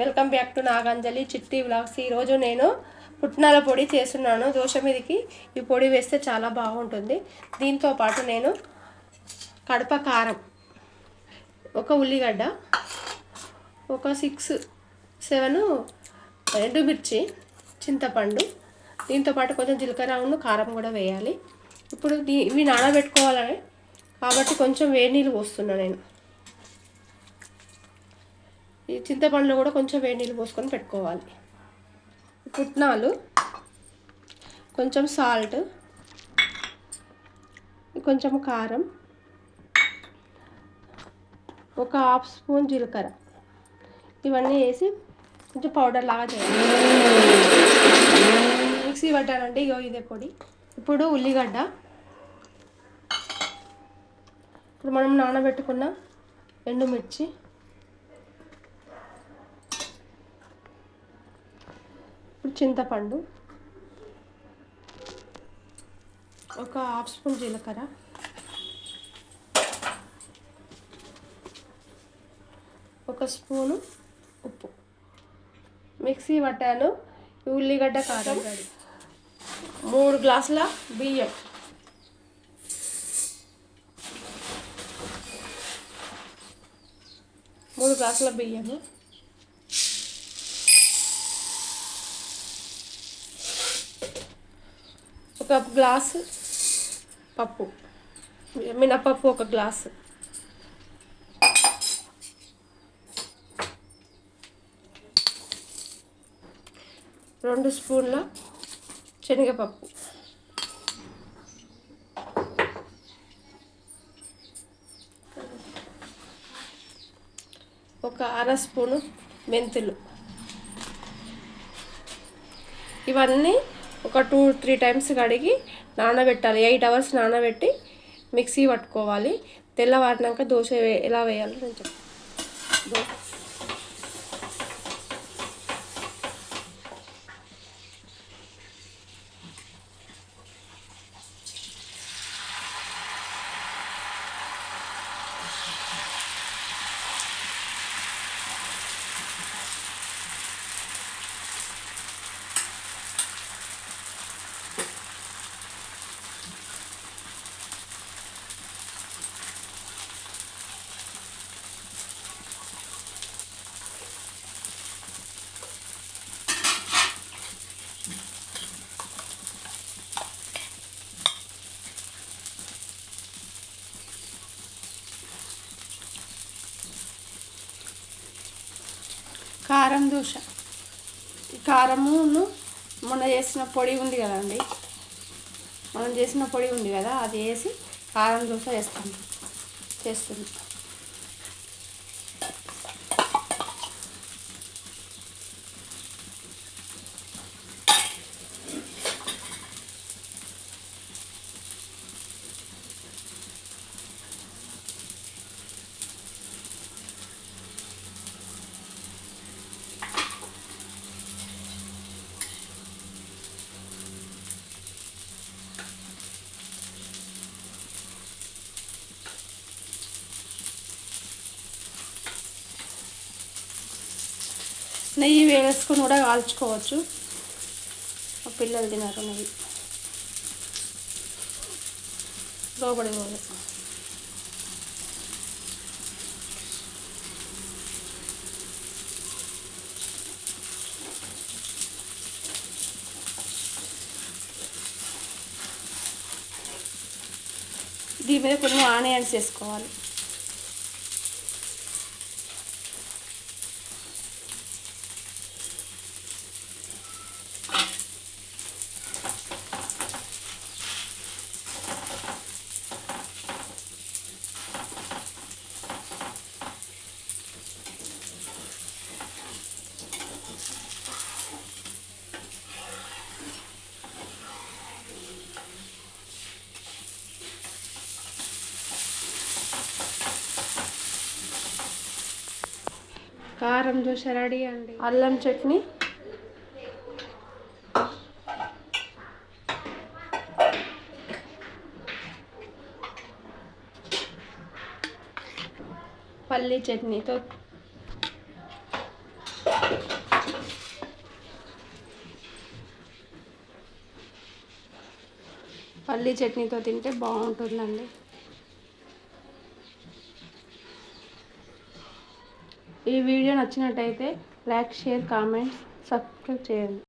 Welcome back to Naganjali చిట్టి vlogs. ఈరోజు నేను పుట్నాల పొడి చేస్తున్నాను. దోశ మీదకి ఈ పొడి వేస్తే చాలా బాగుంటుంది. దీంతో పాటు నేను కడప కారం, ఒక ఉల్లిగడ్డ, ఒక 6-7 ఎండుమిర్చి, చింతపండు, దీంతో పాటు కొంచెం జీలకర్ర కారం కూడా వేయాలి. ఇప్పుడు ఇవి నానబెట్టుకోవాలని కాబట్టి కొంచెం వేడి నీళ్ళు పోస్తున్నా నేను. ఈ చింతపండులో కూడా కొంచెం వేడి నీళ్ళు పోసుకొని పెట్టుకోవాలి. పుట్నాలు, కొంచెం సాల్ట్, కొంచెం కారం, ఒక 1/2 స్పూన్ జీలకర్ర, ఇవన్నీ వేసి కొంచెం పౌడర్ లాగా చేయాలి. మిక్సీ పట్టానండి. ఇగో ఇదే పొడి. ఇప్పుడు ఉల్లిగడ్డ, ఇప్పుడు మనం నానబెట్టుకున్న ఎండుమిర్చి, ఇప్పుడు చింతపండు, ఒక 1/2 స్పూన్ జీలకర్ర, ఒక స్పూను ఉప్పు, మిక్సీ పట్టాను. ఉల్లిగడ్డ కారం, 3 గ్లాసుల బియ్యం, బియ్యము, ఒక గ్లాసు పప్పు, మినపప్పు, ఒక గ్లాసు, రెండు స్పూన్ల శనగపప్పు, ఒక 1/2 స్పూను మెంతులు. ఇవన్నీ ఒక 2-3 టైమ్స్ కడిగి నానబెట్టాలి. 8 అవర్స్ నానబెట్టి మిక్సీ పట్టుకోవాలి. తెల్లవారినాక దోశ ఎలా వేయాలో నేను చెప్తాను. కారం దోశ, కారమును మొన్న చేసిన పొడి ఉంది కదండి, మనం చేసిన పొడి ఉంది కదా, అది వేసి కారం దోశ చేస్తుంది. నెయ్యి వేసుకొని కూడా కాల్చుకోవచ్చు. పిల్లలు తినరు నెయ్యి, లోబడి పోదు. దీని మీద కొన్ని ఆనియన్స్ వేసుకోవాలి. కారం దోశ రెడీ అండి. అల్లం చట్నీ, పల్లీ చట్నీతో పల్లీ చట్నీతో తింటే బాగుంటుందండి. ఈ వీడియో నచ్చినట్టయితే లైక్, షేర్, కామెంట్స్, సబ్స్క్రైబ్ చేయండి.